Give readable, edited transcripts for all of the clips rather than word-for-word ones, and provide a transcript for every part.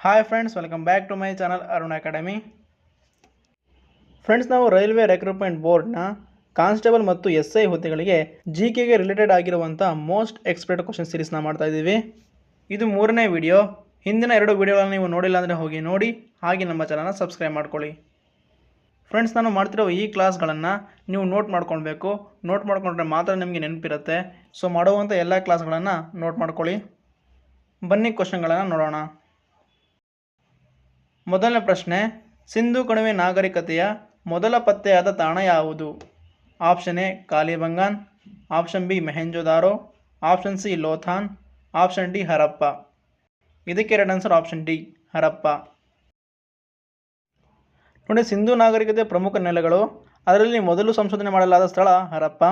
Hi friends, welcome back to my channel Arun academy. Friends, ನಾವು railway recruitment ಬೋರ್ಡ್ನ constable ಮತ್ತು SI ಹುದ್ದೆಗಳಿಗೆ GKಗೆ ರಿಲೇಟೆಡ್ ಆಗಿರುವಂಥ ಮೋಸ್ಟ್ ಎಕ್ಸ್ಪೆಕ್ಟೆಡ್ ಕ್ವಶನ್ ಸೀರೀಸ್ನ ಮಾಡ್ತಾ ಇದ್ದೀವಿ. ಇದು 3ನೇ ವಿಡಿಯೋ. ಹಿಂದಿನ 2 ವಿಡಿಯೋಗಳನ್ನು ನೀವು ನೋಡಿಲ್ಲ ಅಂದರೆ ಹೋಗಿ ನೋಡಿ, ಹಾಗೆ ನಮ್ಮ ಚಾನಲ್ನ ಸಬ್ಸ್ಕ್ರೈಬ್ ಮಾಡ್ಕೊಳ್ಳಿ. ಫ್ರೆಂಡ್ಸ್, ನಾನು ಮಾಡ್ತಿರೋ ಈ ಕ್ಲಾಸ್ಗಳನ್ನು ನೀವು ನೋಟ್ ಮಾಡ್ಕೊಳ್ಬೇಕು. ನೋಟ್ ಮಾಡ್ಕೊಂಡ್ರೆ ಮಾತ್ರ ನಿಮಗೆ ನೆನಪಿರುತ್ತೆ. ಸೊ ಮಾಡುವಂಥ ಎಲ್ಲ ಕ್ಲಾಸ್ಗಳನ್ನು ನೋಟ್ ಮಾಡ್ಕೊಳ್ಳಿ. ಬನ್ನಿ ಕ್ವಶನ್ಗಳನ್ನು ನೋಡೋಣ. ಮೊದಲನೇ ಪ್ರಶ್ನೆ, ಸಿಂಧೂ ಕಣಿವೆ ನಾಗರಿಕತೆಯ ಮೊದಲ ಪತ್ತೆಯಾದ ತಾಣ ಯಾವುದು? Option A Kalibangan, option B Mohenjodaro, option C Lothal, option D Harappa. ಇದಕ್ಕೆ ಎರಡು ಆನ್ಸರ್ ಆಪ್ಷನ್ ಡಿ ಹರಪ್ಪ. ನೋಡಿ, ಸಿಂಧೂ ನಾಗರಿಕತೆಯ ಪ್ರಮುಖ ನೆಲೆಗಳು, ಅದರಲ್ಲಿ ಮೊದಲು ಸಂಶೋಧನೆ ಮಾಡಲಾದ ಸ್ಥಳ ಹರಪ್ಪ.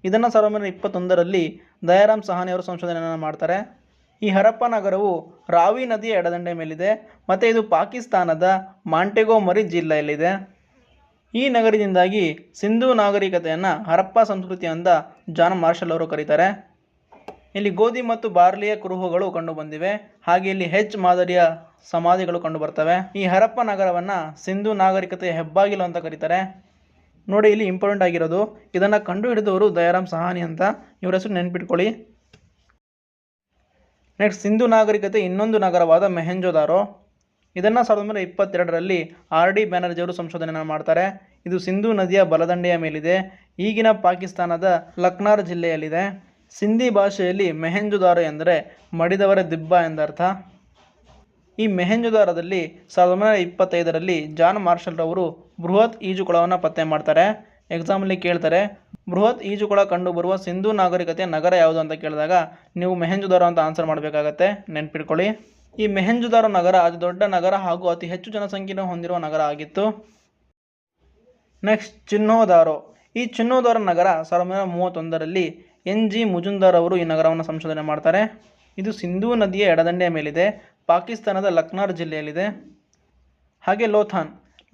ಇದನ್ನು 1921ರಲ್ಲಿ ದಯಾರಾಮ್ ಸಹಾನಿ ಅವರು ಸಂಶೋಧನೆಯನ್ನು ಮಾಡ್ತಾರೆ. ಈ ಹರಪ್ಪ ನಗರವು ರಾವಿ ನದಿಯ ಎಡದಂಡೆ ಮೇಲಿದೆ ಮತ್ತು ಇದು ಪಾಕಿಸ್ತಾನದ ಮಾಂಟೆಗೋಮರಿ ಜಿಲ್ಲೆಯಲ್ಲಿದೆ. ಈ ನಗರದಿಂದಾಗಿ ಸಿಂಧೂ ನಾಗರಿಕತೆಯನ್ನು ಹರಪ್ಪ ಸಂಸ್ಕೃತಿ ಅಂತ ಜಾನ್ ಮಾರ್ಷಲ್ ಅವರು ಕರೀತಾರೆ. ಇಲ್ಲಿ ಗೋಧಿ ಮತ್ತು ಬಾರ್ಲಿಯ ಕುರುಹುಗಳು ಕಂಡುಬಂದಿವೆ. ಹಾಗೆ ಇಲ್ಲಿ ಹೆಚ್ ಮಾದರಿಯ ಸಮಾಧಿಗಳು ಕಂಡುಬರ್ತವೆ. ಈ ಹರಪ್ಪ ನಗರವನ್ನು ಸಿಂಧೂ ನಾಗರಿಕತೆಯ ಹೆಬ್ಬಾಗಿಲು ಅಂತ ಕರೀತಾರೆ. ನೋಡಿ, ಇಲ್ಲಿ ಇಂಪಾರ್ಟೆಂಟ್ ಆಗಿರೋದು, ಇದನ್ನು ಕಂಡುಹಿಡಿದವರು ದಯಾರಾಮ್ ಸಹಾನಿ ಅಂತ. ಇವರ ಹೆಸರು ನೆನ್ಪಿಟ್ಕೊಳ್ಳಿ. ನೆಕ್ಸ್ಟ್, ಸಿಂಧೂ ನಾಗರಿಕತೆ ಇನ್ನೊಂದು ನಗರವಾದ ಮೊಹೆಂಜೊದಾರೋ, ಇದನ್ನು 1922ರಲ್ಲಿ RD ಬ್ಯಾನರ್ಜಿ ಅವರು ಸಂಶೋಧನೆಯನ್ನು ಮಾಡ್ತಾರೆ. ಇದು ಸಿಂಧೂ ನದಿಯ ಬಲದಂಡೆಯ ಮೇಲಿದೆ. ಈಗಿನ ಪಾಕಿಸ್ತಾನದ ಲಕ್ನಾರ್ ಜಿಲ್ಲೆಯಲ್ಲಿದೆ. ಸಿಂಧಿ ಭಾಷೆಯಲ್ಲಿ ಮೊಹೆಂಜೊದಾರೋ ಎಂದರೆ ಮಡಿದವರ ದಿಬ್ಬ ಎಂದರ್ಥ. ಈ ಮೊಹೆಂಜೊದಾರೋದಲ್ಲಿ 1925ರಲ್ಲಿ ಜಾನ್ ಮಾರ್ಷಲ್ ರವರು ಬೃಹತ್ ಈಜುಕೊಳವನ್ನು ಪತ್ತೆ ಮಾಡ್ತಾರೆ. ಎಕ್ಸಾಮಲ್ಲಿ ಕೇಳ್ತಾರೆ, ಬೃಹತ್ ಈಜುಕೊಳ ಕಂಡುಬರುವ ಸಿಂಧೂ ನಾಗರಿಕತೆಯ ನಗರ ಯಾವುದು ಅಂತ ಕೇಳಿದಾಗ ನೀವು ಮೊಹೆಂಜೊದಾರೋ ಅಂತ ಆನ್ಸರ್ ಮಾಡಬೇಕಾಗತ್ತೆ. ನೆನ್ಪಿಟ್ಕೊಳ್ಳಿ. ಈ ಮೊಹೆಂಜೊದಾರೋ ನಗರ ಅತಿ ದೊಡ್ಡ ನಗರ ಹಾಗೂ ಅತಿ ಹೆಚ್ಚು ಜನಸಂಖ್ಯೆಯನ್ನು ಹೊಂದಿರುವ ನಗರ ಆಗಿತ್ತು. ನೆಕ್ಸ್ಟ್, ಚಿನ್ನೋದಾರೋ. ಈ ಚಿನ್ನೋದಾರೋ ನಗರ 1931ರಲ್ಲಿ NG ಮುಜುಂದಾರ್ ಅವರು ಈ ನಗರವನ್ನು ಸಂಶೋಧನೆ ಮಾಡ್ತಾರೆ. ಇದು ಸಿಂಧೂ ನದಿಯ ಎಡದಂಡೆಯ ಮೇಲಿದೆ. ಪಾಕಿಸ್ತಾನದ ಲಕ್ನಾರ್ ಜಿಲ್ಲೆಯಲ್ಲಿದೆ. ಹಾಗೆ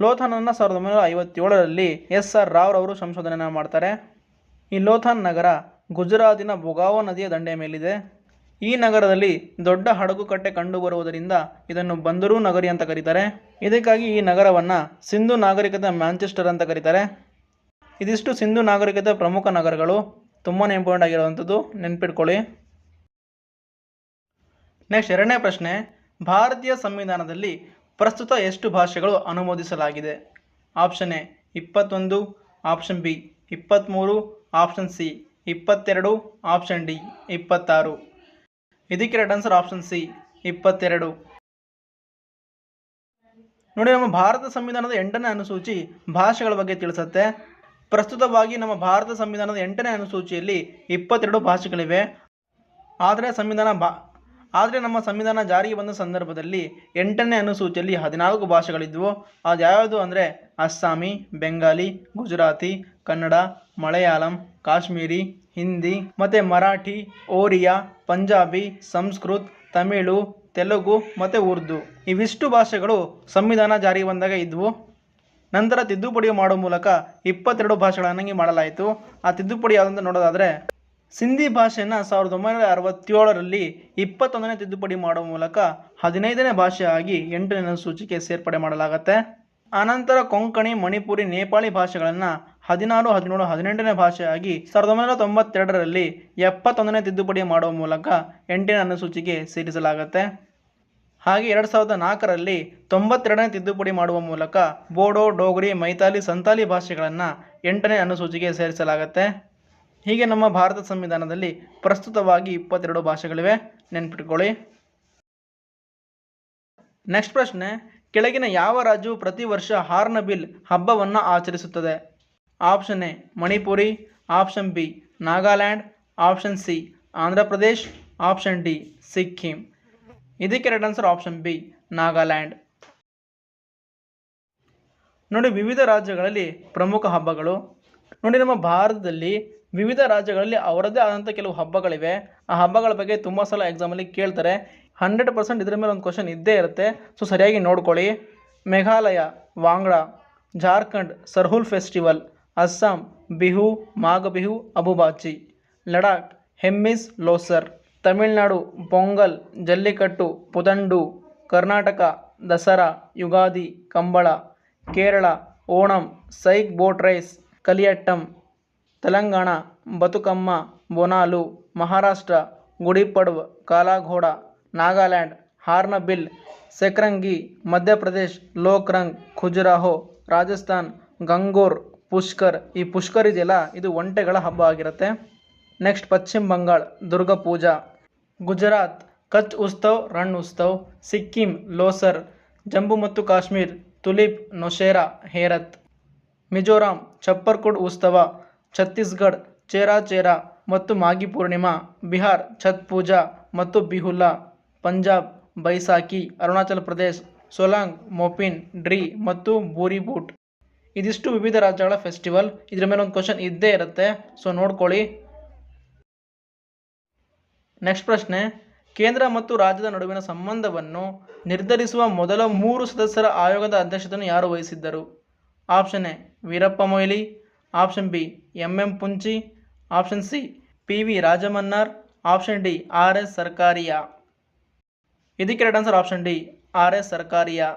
ಲೋಥಾನನ್ನು 1957ರಲ್ಲಿ SR ರಾವ್ ಅವರು ಸಂಶೋಧನೆ ಮಾಡ್ತಾರೆ. ಈ ಲೋಥಾನ್ ನಗರ ಗುಜರಾತಿನ ಬೊಗಾವೋ ನದಿಯ ದಂಡೆಯ ಮೇಲಿದೆ. ಈ ನಗರದಲ್ಲಿ ದೊಡ್ಡ ಹಡಗು ಕಟ್ಟೆ ಕಂಡುಬರುವುದರಿಂದ ಇದನ್ನು ಬಂದರು ನಗರಿ ಅಂತ ಕರೀತಾರೆ. ಇದಕ್ಕಾಗಿ ಈ ನಗರವನ್ನು ಸಿಂಧೂ ನಾಗರಿಕತೆ ಮ್ಯಾಂಚೆಸ್ಟರ್ ಅಂತ ಕರೀತಾರೆ. ಇದಿಷ್ಟು ಸಿಂಧೂ ನಾಗರಿಕತೆ ಪ್ರಮುಖ ನಗರಗಳು. ತುಂಬಾ ಇಂಪಾರ್ಟೆಂಟ್ ಆಗಿರುವಂಥದ್ದು, ನೆನ್ಪಿಟ್ಕೊಳ್ಳಿ. ನೆಕ್ಸ್ಟ್, ಎರಡನೇ ಪ್ರಶ್ನೆ, ಭಾರತೀಯ ಸಂವಿಧಾನದಲ್ಲಿ ಪ್ರಸ್ತುತ ಎಷ್ಟು ಭಾಷೆಗಳು ಅನುಮೋದಿಸಲಾಗಿದೆ? Option A 21, option B 23, option C 22, option D 26. ಇದಕ್ಕೆ ರೈಟ್ ಆನ್ಸರ್ ಆಪ್ಷನ್ ಸಿ 22. ನೋಡಿ, ನಮ್ಮ ಭಾರತ ಸಂವಿಧಾನದ 8ನೇ ಅನುಸೂಚಿ ಭಾಷೆಗಳ ಬಗ್ಗೆ ತಿಳಿಸುತ್ತೆ. ಪ್ರಸ್ತುತವಾಗಿ ನಮ್ಮ ಭಾರತ ಸಂವಿಧಾನದ 8ನೇ ಅನುಸೂಚಿಯಲ್ಲಿ 22 ಭಾಷೆಗಳಿವೆ. ಆದರೆ ನಮ್ಮ ಸಂವಿಧಾನ ಜಾರಿಗೆ ಬಂದ ಸಂದರ್ಭದಲ್ಲಿ 8ನೇ ಅನುಸೂಚಿಯಲ್ಲಿ 14 ಭಾಷೆಗಳಿದ್ವು. ಅದು ಯಾವುದು ಅಂದರೆ ಅಸ್ಸಾಮಿ, ಬೆಂಗಾಲಿ, ಗುಜರಾತಿ, ಕನ್ನಡ, ಮಲಯಾಳಂ, ಕಾಶ್ಮೀರಿ, ಹಿಂದಿ ಮತ್ತು ಮರಾಠಿ, ಒರಿಯಾ, ಪಂಜಾಬಿ, ಸಂಸ್ಕೃತ್, ತಮಿಳು, ತೆಲುಗು ಮತ್ತು ಉರ್ದು. ಇವಿಷ್ಟು ಭಾಷೆಗಳು ಸಂವಿಧಾನ ಜಾರಿಗೆ ಬಂದಾಗ ಇದ್ವು. ನಂತರ ತಿದ್ದುಪಡಿ ಮಾಡುವ ಮೂಲಕ 22 ಭಾಷೆಗಳನ್ನಾಗಿ ಮಾಡಲಾಯಿತು. ಆ ತಿದ್ದುಪಡಿ ಯಾವುದಂತ ನೋಡೋದಾದರೆ, ಸಿಂಧಿ ಭಾಷೆಯನ್ನು 1967ರಲ್ಲಿ 21ನೇ ತಿದ್ದುಪಡಿ ಮಾಡುವ ಮೂಲಕ 15ನೇ ಭಾಷೆಯಾಗಿ 8ನೇ ಅನುಸೂಚಿಗೆ ಸೇರ್ಪಡೆ ಮಾಡಲಾಗುತ್ತೆ. ಆನಂತರ ಕೊಂಕಣಿ, ಮಣಿಪುರಿ, ನೇಪಾಳಿ ಭಾಷೆಗಳನ್ನು 16, 17, 18ನೇ ಭಾಷೆಯಾಗಿ 1992ರಲ್ಲಿ 71ನೇ ತಿದ್ದುಪಡಿ ಮಾಡುವ ಮೂಲಕ 8ನೇ ಅನುಸೂಚಿಗೆ ಸೇರಿಸಲಾಗುತ್ತೆ. ಹಾಗೆ 2004ರಲ್ಲಿ 92ನೇ ತಿದ್ದುಪಡಿ ಮಾಡುವ ಮೂಲಕ ಬೋಡೋ, ಡೋಗ್ರಿ, ಮೈತಾಲಿ, ಸಂತಾಲಿ ಭಾಷೆಗಳನ್ನು 8ನೇ ಅನುಸೂಚಿಗೆ ಸೇರಿಸಲಾಗುತ್ತೆ. ಹೀಗೆ ನಮ್ಮ ಭಾರತ ಸಂವಿಧಾನದಲ್ಲಿ ಪ್ರಸ್ತುತವಾಗಿ 22 ಭಾಷೆಗಳಿವೆ. ನೆನ್ಪಿಟ್ಕೊಳ್ಳಿ. ನೆಕ್ಸ್ಟ್ ಪ್ರಶ್ನೆ, ಕೆಳಗಿನ ಯಾವ ರಾಜ್ಯವು ಪ್ರತಿ ವರ್ಷ ಹಾರ್ನ್ಬಿಲ್ ಹಬ್ಬವನ್ನು ಆಚರಿಸುತ್ತದೆ? Option A Manipuri, option B Nagaland, option C Andhra Pradesh, option D Sikkim. ಇದಕ್ಕೆ right answer option B Nagaland. ನೋಡಿ, ವಿವಿಧ ರಾಜ್ಯಗಳಲ್ಲಿ ಪ್ರಮುಖ ಹಬ್ಬಗಳು. ನೋಡಿ, ನಮ್ಮ ಭಾರತದಲ್ಲಿ ವಿವಿಧ ರಾಜ್ಯಗಳಲ್ಲಿ ಅವರದ್ದೇ ಆದಂಥ ಕೆಲವು ಹಬ್ಬಗಳಿವೆ. ಆ ಹಬ್ಬಗಳ ಬಗ್ಗೆ ತುಂಬ ಸಲ ಎಕ್ಸಾಮಲ್ಲಿ ಕೇಳ್ತಾರೆ. 100% ಇದರ ಮೇಲೆ ಒಂದು ಕ್ವಶನ್ ಇದ್ದೇ ಇರುತ್ತೆ. ಸೊ ಸರಿಯಾಗಿ ನೋಡ್ಕೊಳ್ಳಿ. ಮೇಘಾಲಯ ವಾಂಗ್ಡಾ, ಜಾರ್ಖಂಡ್ ಸರ್ಹುಲ್ ಫೆಸ್ಟಿವಲ್, ಅಸ್ಸಾಂ ಬಿಹು ಮಾಘ ಬಿಹು ಅಬುಬಾಚಿ, ಲಡಾಖ್ ಹೆಮ್ಮಿಸ್ ಲೋಸರ್, ತಮಿಳುನಾಡು ಪೊಂಗಲ್, ಜಲ್ಲಿಕಟ್ಟು, ಪುದಂಡು, ಕರ್ನಾಟಕ ದಸರಾ, ಯುಗಾದಿ, ಕಂಬಳ. ಕೇರಳ ಓಣಂ, ಸೈಕ್ ಬೋಟ್ ರೇಸ್, ಕಲಿಯಟ್ಟಂ. ತೆಲಂಗಾಣ ಬತುಕಮ್ಮ, ಬೊನಾಲು. ಮಹಾರಾಷ್ಟ್ರ ಗುಡಿಪಡ್ವ್, ಕಾಲಾಘೋಡ. ನಾಗಾಲ್ಯಾಂಡ್ ಹಾರ್ನಬಿಲ್, ಸೆಕ್ರಂಗಿ. ಮಧ್ಯಪ್ರದೇಶ್ ಲೋಕ್ರಂಗ್, ಖುಜುರಾಹೋ. ರಾಜಸ್ಥಾನ್ ಗಂಗೋರ್, ಪುಷ್ಕರ್. ಈ ಪುಷ್ಕರ್ ಇದೆಯಲ್ಲ, ಇದು ಒಂಟೆಗಳ ಹಬ್ಬ ಆಗಿರುತ್ತೆ. ನೆಕ್ಸ್ಟ್ ಪಶ್ಚಿಮ ಬಂಗಾಳ ದುರ್ಗಾ ಪೂಜಾ. ಗುಜರಾತ್ ಕಚ್ ಉತ್ಸವ್, ರಣ್ ಉತ್ಸವ್. ಸಿಕ್ಕಿಂ ಲೋಸರ್. ಜಮ್ಮು ಮತ್ತು ಕಾಶ್ಮೀರ್ ತುಲಿಪ್, ನೊಶೇರಾ, ಹೇರತ್. ಮಿಜೋರಾಂ ಚಪ್ಪರ್ಕುಡ್ ಉತ್ಸವ. ಛತ್ತೀಸ್ಗಢ ಚೇರಾ ಚೇರಾ ಮತ್ತು ಮಾಗಿ ಪೂರ್ಣಿಮಾ. ಬಿಹಾರ್ ಛತ್ ಪೂಜಾ ಮತ್ತು ಬಿಹುಲಾ. ಪಂಜಾಬ್ ಬೈಸಾಖಿ. ಅರುಣಾಚಲ ಪ್ರದೇಶ್ ಸೊಲಾಂಗ್, ಮೊಪಿನ್, ಡ್ರೀ ಮತ್ತು ಬೂರಿ ಬೂಟ್. ಇದಿಷ್ಟು ವಿವಿಧ ರಾಜ್ಯಗಳ ಫೆಸ್ಟಿವಲ್. ಇದ್ರ ಮೇಲೆ ಒಂದು ಕ್ವಶನ್ ಇದ್ದೇ ಇರುತ್ತೆ, ಸೊ ನೋಡ್ಕೊಳ್ಳಿ. ನೆಕ್ಸ್ಟ್ ಪ್ರಶ್ನೆ, ಕೇಂದ್ರ ಮತ್ತು ರಾಜ್ಯದ ನಡುವಿನ ಸಂಬಂಧವನ್ನು ನಿರ್ಧರಿಸುವ ಮೊದಲ 3 ಸದಸ್ಯರ ಆಯೋಗದ ಅಧ್ಯಕ್ಷತೆಯನ್ನು ಯಾರು ವಹಿಸಿದ್ದರು? Option A Veerappa Moily, option B M Punchhi, option C PV Rajamannar, option D RS Sarkaria. ಇದಕ್ಕೆ right answer option D RS Sarkaria.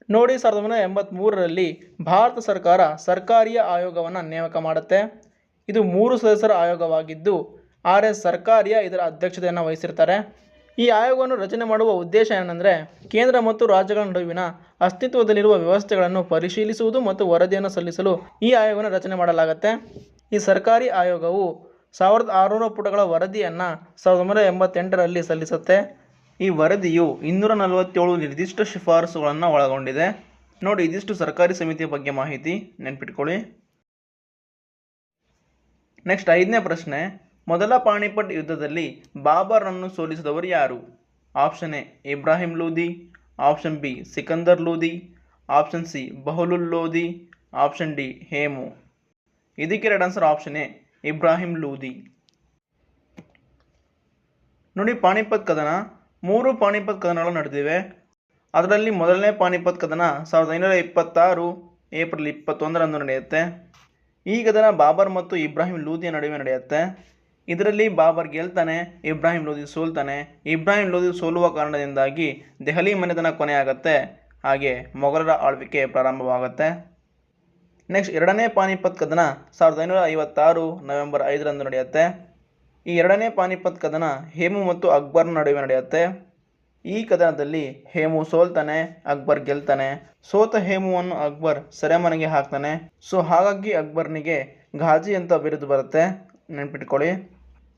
ನೋಡಿ, 1983ರಲ್ಲಿ ಭಾರತ ಸರ್ಕಾರ ಸರ್ಕಾರಿಯ ಆಯೋಗವನ್ನು ನೇಮಕ ಮಾಡುತ್ತೆ. ಇದು 3 ಸದಸ್ಯರ ಆಯೋಗವಾಗಿದ್ದು RS ಸರ್ಕಾರಿಯಾ ಇದರ ಅಧ್ಯಕ್ಷತೆಯನ್ನು ವಹಿಸಿರ್ತಾರೆ. ಈ ಆಯೋಗವನ್ನು ರಚನೆ ಮಾಡುವ ಉದ್ದೇಶ ಏನಂದರೆ, ಕೇಂದ್ರ ಮತ್ತು ರಾಜ್ಯಗಳ ನಡುವಿನ ಅಸ್ತಿತ್ವದಲ್ಲಿರುವ ವ್ಯವಸ್ಥೆಗಳನ್ನು ಪರಿಶೀಲಿಸುವುದು ಮತ್ತು ವರದಿಯನ್ನು ಸಲ್ಲಿಸಲು ಈ ಆಯೋಗವನ್ನು ರಚನೆ ಮಾಡಲಾಗುತ್ತೆ. ಈ ಸರ್ಕಾರಿ ಆಯೋಗವು 1600 ಪುಟಗಳ ವರದಿಯನ್ನು 1988ರಲ್ಲಿ ಸಲ್ಲಿಸುತ್ತೆ. ಈ ವರದಿಯು 247 ನಿರ್ದಿಷ್ಟ ಶಿಫಾರಸುಗಳನ್ನು ಒಳಗೊಂಡಿದೆ. ನೋಡಿ, ಇದಿಷ್ಟು ಸರ್ಕಾರಿ ಸಮಿತಿಯ ಬಗ್ಗೆ ಮಾಹಿತಿ, ನೆನ್ಪಿಟ್ಕೊಳ್ಳಿ. ನೆಕ್ಸ್ಟ್ 5ನೇ ಪ್ರಶ್ನೆ, ಮೊದಲ ಪಾಣಿಪಟ್ ಯುದ್ಧದಲ್ಲಿ ಬಾಬರ್ನನ್ನು ಸೋಲಿಸಿದವರು ಯಾರು? Option A Ibrahim Lodhi, option B Sikandar Lodhi, option C Bahlul Lodhi, option D Hemu. ಇದಕ್ಕೆ right answer option A Ibrahim Lodhi. ನೋಡಿ, ಪಾಣಿಪತ್ ಕದನ 3 ಪಾಣಿಪತ್ ಕದನಗಳು ನಡೆದಿವೆ. ಅದರಲ್ಲಿ ಮೊದಲನೇ ಪಾಣಿಪತ್ ಕದನ 1526 ಏಪ್ರಿಲ್ 21ರಂದು ನಡೆಯುತ್ತೆ. ಈ ಕದನ ಬಾಬರ್ ಮತ್ತು ಇಬ್ರಾಹಿಂ ಲೋಧಿಯ ನಡುವೆ ನಡೆಯುತ್ತೆ. ಇದರಲ್ಲಿ ಬಾಬರ್ ಗೆಲ್ತಾನೆ, ಇಬ್ರಾಹಿಂ ಲೋಧಿ ಸೋಲ್ತಾನೆ. ಇಬ್ರಾಹಿಂ ಲೋಧಿ ಸೋಲುವ ಕಾರಣದಿಂದಾಗಿ ದೆಹಲಿ ಮನೆತನ ಕೊನೆಯಾಗುತ್ತೆ, ಹಾಗೆ ಮೊಘಲರ ಆಳ್ವಿಕೆ ಪ್ರಾರಂಭವಾಗುತ್ತೆ. ನೆಕ್ಸ್ಟ್ 2ನೇ ಪಾಣಿಪತ್ ಕದನ 1556 ನವೆಂಬರ್ 5ರಂದು ನಡೆಯುತ್ತೆ. ಈ 2ನೇ ಪಾಣಿಪತ್ ಕದನ ಹೇಮು ಮತ್ತು ಅಕ್ಬರ್ನ ನಡುವೆ ನಡೆಯುತ್ತೆ. ಈ ಕದನದಲ್ಲಿ ಹೇಮು ಸೋಲ್ತಾನೆ, ಅಕ್ಬರ್ ಗೆಲ್ತಾನೆ. ಸೋತ ಹೇಮುವನ್ನು ಅಕ್ಬರ್ ಸೆರೆಮನೆಗೆ ಹಾಕ್ತಾನೆ. ಸೊ ಹಾಗಾಗಿ ಅಕ್ಬರ್ನಿಗೆ ಘಾಜಿ ಅಂತ ಬಿರುದು ಬರುತ್ತೆ, ನೆನ್ಪಿಟ್ಕೊಳ್ಳಿ.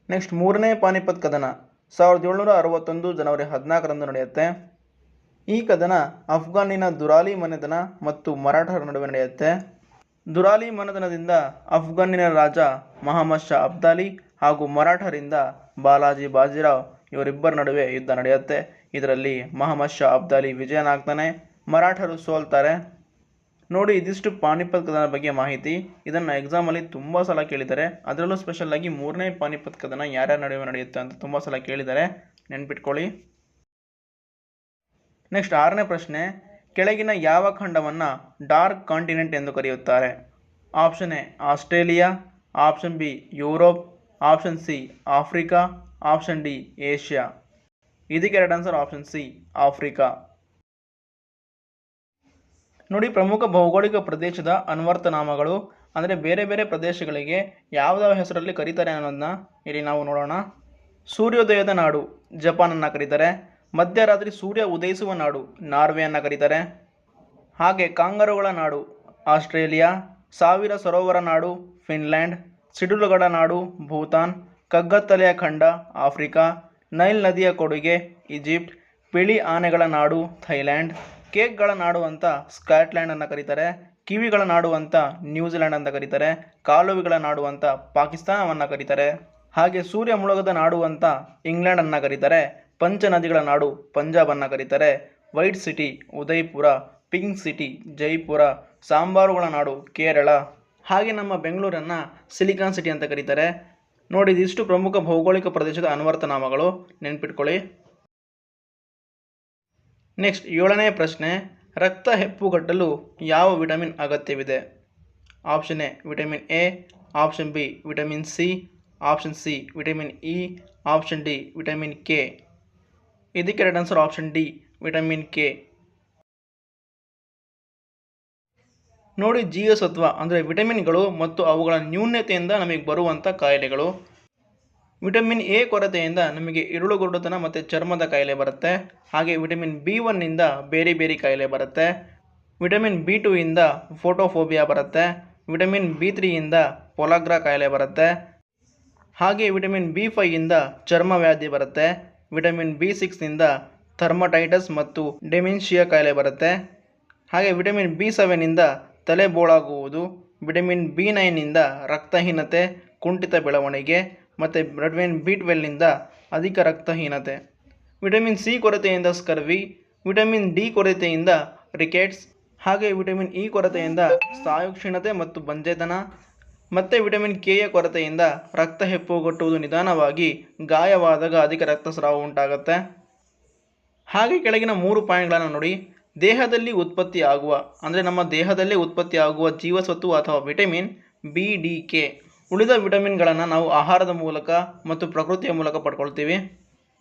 ನೆಕ್ಸ್ಟ್ 3ನೇ ಪಾಣಿಪತ್ ಕದನ 1761 ಜನವರಿ 14ರಂದು ನಡೆಯುತ್ತೆ. ಈ ಕದನ ಅಫ್ಘಾನಿನ ದುರಾಲಿ ಮನೆತನ ಮತ್ತು ಮರಾಠರ ನಡುವೆ ನಡೆಯುತ್ತೆ. ದುರಾಲಿ ಮನೆತನದಿಂದ ಅಫ್ಘಾನಿನ ರಾಜ ಮಹಮ್ಮದ್ ಶಾ ಅಬ್ದಾಲಿ ಹಾಗೂ ಮರಾಠರಿಂದ ಬಾಲಾಜಿ ಬಾಜಿರಾವ್ ಇವರಿಬ್ಬರ ನಡುವೆ ಯುದ್ಧ ನಡೆಯುತ್ತೆ. ಇದರಲ್ಲಿ ಮಹಮ್ಮದ್ ಶಾ ಅಬ್ದಾಲಿ ವಿಜಯನಾಗ್ತಾನೆ, ಮರಾಠರು ಸೋಲ್ತಾರೆ. ನೋಡಿ, ಇದಿಷ್ಟು ಪಾಣಿಪತ್ ಕದನ ಬಗ್ಗೆ ಮಾಹಿತಿ. ಇದನ್ನು ಎಕ್ಸಾಮಲ್ಲಿ ತುಂಬ ಸಲ ಕೇಳಿದ್ದಾರೆ. ಅದರಲ್ಲೂ ಸ್ಪೆಷಲ್ ಆಗಿ 3ನೇ ಪಾಣಿಪತ್ ಕದನ ಯಾರ್ಯಾರ ನಡುವೆ ನಡೆಯುತ್ತೆ ಅಂತ ತುಂಬ ಸಲ ಕೇಳಿದ್ದಾರೆ, ನೆನ್ಪಿಟ್ಕೊಳ್ಳಿ. ನೆಕ್ಸ್ಟ್ 6ನೇ ಪ್ರಶ್ನೆ, ಕೆಳಗಿನ ಯಾವ ಖಂಡವನ್ನು ಡಾರ್ಕ್ ಕಾಂಟಿನೆಂಟ್ ಎಂದು ಕರೆಯುತ್ತಾರೆ? Option A Australia, option B Europe, option C Africa, option D Asia. ಇದಕ್ಕೆ right answer option C Africa. ನೋಡಿ, ಪ್ರಮುಖ ಭೌಗೋಳಿಕ ಪ್ರದೇಶದ ಅನ್ವರ್ಥ ನಾಮಗಳು, ಅಂದರೆ ಬೇರೆ ಬೇರೆ ಪ್ರದೇಶಗಳಿಗೆ ಯಾವುದಾವ ಹೆಸರಲ್ಲಿ ಕರೀತಾರೆ ಅನ್ನೋದನ್ನ ಇಲ್ಲಿ ನಾವು ನೋಡೋಣ. ಸೂರ್ಯೋದಯದ ನಾಡು ಜಪಾನನ್ನು ಕರೀತಾರೆ. ಮಧ್ಯರಾತ್ರಿ ಸೂರ್ಯ ಉದಯಿಸುವ ನಾಡು ನಾರ್ವೆಯನ್ನು ಕರೀತಾರೆ. ಹಾಗೆ ಕಾಂಗರುಗಳ ನಾಡು ಆಸ್ಟ್ರೇಲಿಯಾ. ಸಾವಿರ ಸರೋವರ ನಾಡು ಫಿನ್ಲ್ಯಾಂಡ್. ಸಿಡಿಲುಗಳ ನಾಡು ಭೂತಾನ್. ಕಗ್ಗತ್ತಲೆಯ ಖಂಡ ಆಫ್ರಿಕಾ. ನೈಲ್ ನದಿಯ ಕೊಡುಗೆ ಈಜಿಪ್ಟ್. ಬಿಳಿ ಆನೆಗಳ ನಾಡು ಥೈಲ್ಯಾಂಡ್. ಕೇಕ್ಗಳ ನಾಡು ಅಂತ ಸ್ಕಾಟ್ಲ್ಯಾಂಡನ್ನು ಕರೀತಾರೆ. ಕಿವಿಗಳ ನಾಡು ಅಂತ ನ್ಯೂಜಿಲೆಂಡ್ ಅಂತ ಕರೀತಾರೆ. ಕಾಲುವೆಗಳ ನಾಡು ಅಂತ ಪಾಕಿಸ್ತಾನವನ್ನು ಕರೀತಾರೆ. ಹಾಗೆ ಸೂರ್ಯ ಮುಳುಗದ ನಾಡು ಅಂತ ಇಂಗ್ಲೆಂಡನ್ನು ಕರೀತಾರೆ. ಪಂಚ ನದಿಗಳ ನಾಡು ಪಂಜಾಬನ್ನು ಕರೀತಾರೆ. White city Udaipur. Pink city Jaipur. ಸಾಂಬಾರುಗಳ ನಾಡು ಕೇರಳ. ಹಾಗೆ ನಮ್ಮ ಬೆಂಗಳೂರನ್ನು ಸಿಲಿಕಾನ್ ಸಿಟಿ ಅಂತ ಕರೀತಾರೆ. ನೋಡಿ, ಇದಿಷ್ಟು ಪ್ರಮುಖ ಭೌಗೋಳಿಕ ಪ್ರದೇಶದ ಅನ್ವರ್ಥ ನಾಮಗಳು, ನೆನ್ಪಿಟ್ಕೊಳ್ಳಿ. ನೆಕ್ಸ್ಟ್ 7ನೇ ಪ್ರಶ್ನೆ, ರಕ್ತ ಹೆಪ್ಪುಗಟ್ಟಲು ಯಾವ ವಿಟಮಿನ್ ಅಗತ್ಯವಿದೆ? Option A vitamin A, option B vitamin C, option C vitamin E, option D vitamin K. ಇದಕ್ಕೆ right answer option D, vitamin K. ನೋಡಿ, ಜೀವಸತ್ವ ಅಂದರೆ ವಿಟಮಿನ್ಗಳು ಮತ್ತು ಅವುಗಳ ನ್ಯೂನತೆಯಿಂದ ನಮಗೆ ಬರುವಂಥ ಕಾಯಿಲೆಗಳು. ವಿಟಮಿನ್ ಎ ಕೊರತೆಯಿಂದ ನಮಗೆ ಇರುಳುಗುರುಡುತನ ಮತ್ತು ಚರ್ಮದ ಕಾಯಿಲೆ ಬರುತ್ತೆ. ಹಾಗೆ ವಿಟಮಿನ್ B1 ಬೇರೆ ಬೇರೆ ಕಾಯಿಲೆ ಬರುತ್ತೆ. ವಿಟಮಿನ್ B2 ಫೋಟೋಫೋಬಿಯಾ ಬರುತ್ತೆ. ವಿಟಮಿನ್ B3 ಪೊಲಾಗ್ರಾ ಕಾಯಿಲೆ ಬರುತ್ತೆ. ಹಾಗೆ ವಿಟಮಿನ್ B5 ಚರ್ಮ ವ್ಯಾಧಿ ಬರುತ್ತೆ. ವಿಟಮಿನ್ B6 ಥರ್ಮಟೈಟಸ್ ಮತ್ತು ಡೆಮೆನ್ಷಿಯಾ ಕಾಯಿಲೆ ಬರುತ್ತೆ. ಹಾಗೆ ವಿಟಮಿನ್ B7 ತಲೆ ಬೋಳಾಗುವುದು. ವಿಟಮಿನ್ B9 ರಕ್ತಹೀನತೆ, ಕುಂಠಿತ ಬೆಳವಣಿಗೆ ಮತ್ತು ವಿಟಮಿನ್ B12 ಅಧಿಕ ರಕ್ತಹೀನತೆ. ವಿಟಮಿನ್ ಸಿ ಕೊರತೆಯಿಂದ ಸ್ಕರ್ವಿ. ವಿಟಮಿನ್ ಡಿ ಕೊರತೆಯಿಂದ ರಿಕೆಟ್ಸ್. ಹಾಗೆ ವಿಟಮಿನ್ ಇ ಕೊರತೆಯಿಂದ ಸ್ನಾಯುಕ್ಷೀಣತೆ ಮತ್ತು ಬಂಜೆತನ. ಮತ್ತು ವಿಟಮಿನ್ ಕೆಯ ಕೊರತೆಯಿಂದ ರಕ್ತ ಹೆಪ್ಪುಗಟ್ಟುವುದು ನಿಧಾನವಾಗಿ, ಗಾಯವಾದಾಗ ಅಧಿಕ ರಕ್ತಸ್ರಾವ ಉಂಟಾಗುತ್ತೆ. ಹಾಗೆ ಕೆಳಗಿನ 3 ಪಾಯಿಂಟ್ಗಳನ್ನು ನೋಡಿ. ದೇಹದಲ್ಲಿ ಉತ್ಪತ್ತಿ ಆಗುವ ಅಂದರೆ ನಮ್ಮ ದೇಹದಲ್ಲೇ ಉತ್ಪತ್ತಿ ಆಗುವ ಜೀವಸತ್ವ ಅಥವಾ ವಿಟಮಿನ್ BDK. ಉಳಿದ ವಿಟಮಿನ್ಗಳನ್ನು ನಾವು ಆಹಾರದ ಮೂಲಕ ಮತ್ತು ಪ್ರಕೃತಿಯ ಮೂಲಕ ಪಡ್ಕೊಳ್ತೀವಿ.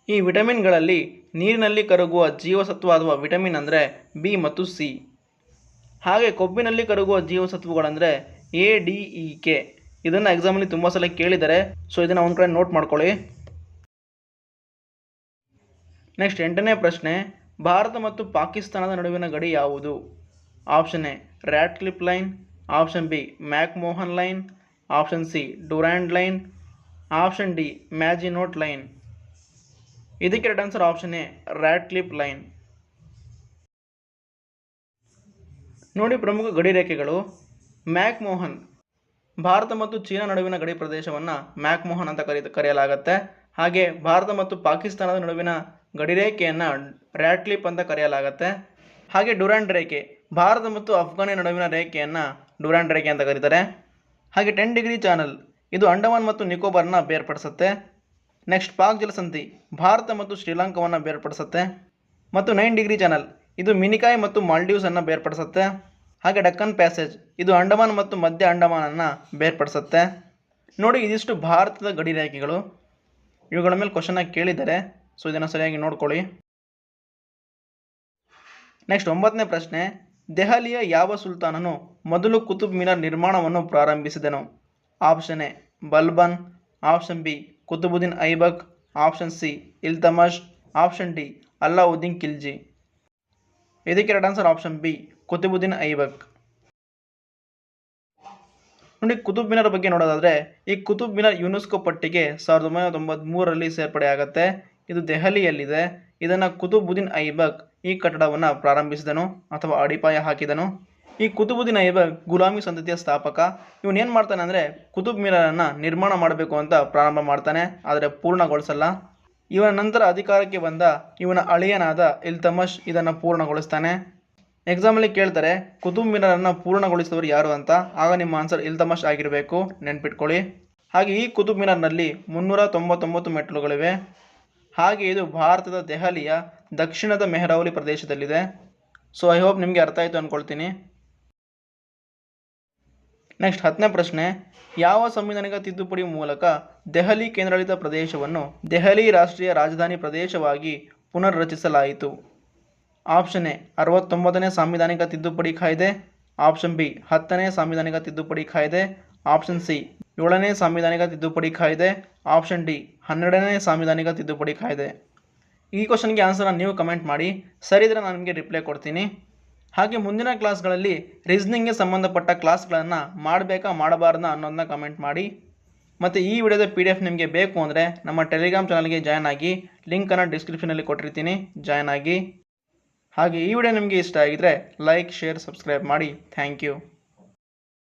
ಈ ವಿಟಮಿನ್ಗಳಲ್ಲಿ ನೀರಿನಲ್ಲಿ ಕರಗುವ ಜೀವಸತ್ವ ಅಥವಾ ವಿಟಮಿನ್ ಅಂದರೆ ಬಿ ಮತ್ತು ಸಿ. ಹಾಗೆ ಕೊಬ್ಬಿನಲ್ಲಿ ಕರಗುವ ಜೀವಸತ್ವಗಳಂದರೆ ADEK. ಇದನ್ನು ಎಕ್ಸಾಮಲ್ಲಿ ತುಂಬ ಸಲ ಕೇಳಿದ್ದಾರೆ, ಸೊ ಇದನ್ನು ಒಂದು ಕಡೆ ನೋಟ್ ಮಾಡ್ಕೊಳ್ಳಿ. ನೆಕ್ಸ್ಟ್ 8ನೇ ಪ್ರಶ್ನೆ, ಭಾರತ ಮತ್ತು ಪಾಕಿಸ್ತಾನದ ನಡುವಿನ ಗಡಿ ಯಾವುದು? Option A Radcliffe line, option B McMahon line, option C Durand line, option D Maginot line. ಇದಕ್ಕೆ right answer option A Radcliffe line. ನೋಡಿ, ಪ್ರಮುಖ ಗಡಿ ರೇಖೆಗಳು. ಮ್ಯಾಕ್ಮೋಹನ್, ಭಾರತ ಮತ್ತು ಚೀನಾ ನಡುವಿನ ಗಡಿ ಪ್ರದೇಶವನ್ನು ಮ್ಯಾಕ್ಮೋಹನ್ ಅಂತ ಕರೆಯಲಾಗುತ್ತೆ. ಹಾಗೆ ಭಾರತ ಮತ್ತು ಪಾಕಿಸ್ತಾನದ ನಡುವಿನ ಗಡಿರೇಖೆಯನ್ನು ರ್ಯಾಟ್ಕ್ಲಿಫ್ ಅಂತ ಕರೆಯಲಾಗುತ್ತೆ. ಹಾಗೆ ಡುರಾಂಡ್ ರೇಖೆ, ಭಾರತ ಮತ್ತು ಅಫ್ಘಾನಿಯ ನಡುವಿನ ರೇಖೆಯನ್ನು ಡುರಾಂಡ್ ರೇಖೆ ಅಂತ ಕರೀತಾರೆ. ಹಾಗೆ 10 ಡಿಗ್ರಿ ಚಾನಲ್, ಇದು ಅಂಡಮಾನ್ ಮತ್ತು ನಿಕೋಬಾರ್ನ ಬೇರ್ಪಡಿಸುತ್ತೆ. ನೆಕ್ಸ್ಟ್ ಪಾಕ್ ಜಲಸಂಧಿ, ಭಾರತ ಮತ್ತು ಶ್ರೀಲಂಕಾವನ್ನು ಬೇರ್ಪಡಿಸುತ್ತೆ. ಮತ್ತು 9 ಡಿಗ್ರಿ ಚಾನಲ್, ಇದು ಮಿನಿಕಾಯ್ ಮತ್ತು ಮಾಲ್ಡೀವ್ಸನ್ನು ಬೇರ್ಪಡಿಸುತ್ತೆ. ಹಾಗೆ ಡಕ್ಕನ್ ಪ್ಯಾಸೇಜ್, ಇದು ಅಂಡಮಾನ್ ಮತ್ತು ಮಧ್ಯ ಅಂಡಮಾನನ್ನು ಬೇರ್ಪಡಿಸುತ್ತೆ. ನೋಡಿ, ಇದಿಷ್ಟು ಭಾರತದ ಗಡಿ ರೇಖೆಗಳು. ಇವುಗಳ ಮೇಲೆ ಕ್ವಶನ್ನಾಗಿ ಕೇಳಿದ್ದಾರೆ, ಸೊ ಇದನ್ನು ಸರಿಯಾಗಿ ನೋಡ್ಕೊಳ್ಳಿ. ನೆಕ್ಸ್ಟ್ 9ನೇ ಪ್ರಶ್ನೆ, ದೆಹಲಿಯ ಯಾವ ಸುಲ್ತಾನನು ಮೊದಲು ಕುತುಬ್ ಮಿನಾರ್ ನಿರ್ಮಾಣವನ್ನು ಪ್ರಾರಂಭಿಸಿದನು? Option A Balban, option B Qutbuddin Aibak, option C Iltutmish, option D Alauddin Khilji. ಇದಕ್ಕೆ right answer option B Qutbuddin Aibak. ನೋಡಿ, ಕುತುಬ್ ಮಿನಾರ್ ಬಗ್ಗೆ ನೋಡೋದಾದರೆ, ಈ ಕುತುಬ್ ಮಿನಾರ್ ಯುನೆಸ್ಕೋ ಪಟ್ಟಿಗೆ 1993ರಲ್ಲಿ ಸೇರ್ಪಡೆ ಆಗುತ್ತೆ. ಇದು ದೆಹಲಿಯಲ್ಲಿದೆ. ಇದನ್ನು ಕುತುಬುದ್ದೀನ್ ಐಬಕ್ ಈ ಕಟ್ಟಡವನ್ನು ಪ್ರಾರಂಭಿಸಿದನು ಅಥವಾ ಅಡಿಪಾಯ ಹಾಕಿದನು. ಈ ಕುತುಬುದ್ದೀನ್ ಐಬಕ್ ಗುಲಾಮಿ ಸಂತತಿಯ ಸ್ಥಾಪಕ. ಇವನೇನು ಮಾಡ್ತಾನೆ ಅಂದರೆ ಕುತುಬ್ ಮಿನಾರನ್ನು ನಿರ್ಮಾಣ ಮಾಡಬೇಕು ಅಂತ ಪ್ರಾರಂಭ ಮಾಡ್ತಾನೆ, ಆದರೆ ಪೂರ್ಣಗೊಳಿಸಲ್ಲ. ಇವನ ನಂತರ ಅಧಿಕಾರಕ್ಕೆ ಬಂದ ಇವನ ಅಳಿಯನಾದ ಇಲ್ತಮಷ್ ಇದನ್ನು ಪೂರ್ಣಗೊಳಿಸ್ತಾನೆ. ಎಕ್ಸಾಮಲ್ಲಿ ಕೇಳ್ತಾರೆ ಕುತುಬ್ ಮಿನಾರನ್ನು ಪೂರ್ಣಗೊಳಿಸಿದವರು ಯಾರು ಅಂತ, ಆಗ ನಿಮ್ಮ ಆನ್ಸರ್ ಇಲ್ತಮಷ್ ಆಗಿರಬೇಕು, ನೆನ್ಪಿಟ್ಕೊಳ್ಳಿ. ಹಾಗೆ ಈ ಕುತುಬ್ ಮಿನಾರ್ನಲ್ಲಿ 399 ಮೆಟ್ಟಿಲುಗಳಿವೆ. ಹಾಗೆ ಇದು ಭಾರತದ ದೆಹಲಿಯ ದಕ್ಷಿಣದ ಮೆಹರೌಲಿ ಪ್ರದೇಶದಲ್ಲಿದೆ. ಸೊ ಐ ಹೋಪ್ ನಿಮಗೆ ಅರ್ಥ ಆಯಿತು ಅಂದ್ಕೊಳ್ತೀನಿ. ನೆಕ್ಸ್ಟ್ 10ನೇ ಪ್ರಶ್ನೆ, ಯಾವ ಸಂವಿಧಾನಿಕ ತಿದ್ದುಪಡಿ ಮೂಲಕ ದೆಹಲಿ ಕೇಂದ್ರಾಡಳಿತ ಪ್ರದೇಶವನ್ನು ದೆಹಲಿ ರಾಷ್ಟ್ರೀಯ ರಾಜಧಾನಿ ಪ್ರದೇಶವಾಗಿ ಪುನರ್ರಚಿಸಲಾಯಿತು? ಆಪ್ಷನ್ ಎ 69ನೇ ಸಾಂವಿಧಾನಿಕ ತಿದ್ದುಪಡಿ ಕಾಯ್ದೆ, ಆಪ್ಷನ್ ಬಿ 10ನೇ ಸಾಂವಿಧಾನಿಕ ತಿದ್ದುಪಡಿ ಕಾಯ್ದೆ, ಆಪ್ಷನ್ ಸಿ 7ನೇ ಸಾಂವಿಧಾನಿಕ ತಿದ್ದುಪಡಿ ಕಾಯ್ದೆ, ಆಪ್ಷನ್ ಡಿ 12ನೇ ಸಾಂವಿಧಾನಿಕ ತಿದ್ದುಪಡಿ ಕಾಯ್ದೆ. ಈ ಕ್ವಶನ್ಗೆ ಆನ್ಸರ್ನ ನೀವು ಕಮೆಂಟ್ ಮಾಡಿ, ಸರಿ ಇದ್ರೆ ನಾನು ನಿಮಗೆ ರಿಪ್ಲೈ ಕೊಡ್ತೀನಿ. ಹಾಗೆ ಮುಂದಿನ ಕ್ಲಾಸ್ಗಳಲ್ಲಿ ರೀಸನಿಂಗ್ಗೆ ಸಂಬಂಧಪಟ್ಟ ಕ್ಲಾಸ್ಗಳನ್ನು ಮಾಡಬೇಕಾ ಮಾಡಬಾರ್ದಾ ಅನ್ನೋದನ್ನ ಕಮೆಂಟ್ ಮಾಡಿ. ಮತ್ತು ಈ ವಿಡಿಯೋದ PDF ನಿಮಗೆ ಬೇಕು ಅಂದರೆ ನಮ್ಮ ಟೆಲಿಗ್ರಾಮ್ ಚಾನಲ್ಗೆ ಜಾಯ್ನ್ ಆಗಿ, ಲಿಂಕನ್ನು ಡಿಸ್ಕ್ರಿಪ್ಷನಲ್ಲಿ ಕೊಟ್ಟಿರ್ತೀನಿ, ಜಾಯ್ನ್ ಆಗಿ. ಹಾಗೆ ಈ ವಿಡಿಯೋ ನಿಮಗೆ ಇಷ್ಟ ಆಗಿದ್ರೆ ಲೈಕ್, ಶೇರ್, ಸಬ್ಸ್ಕ್ರೈಬ್ ಮಾಡಿ. Thank you.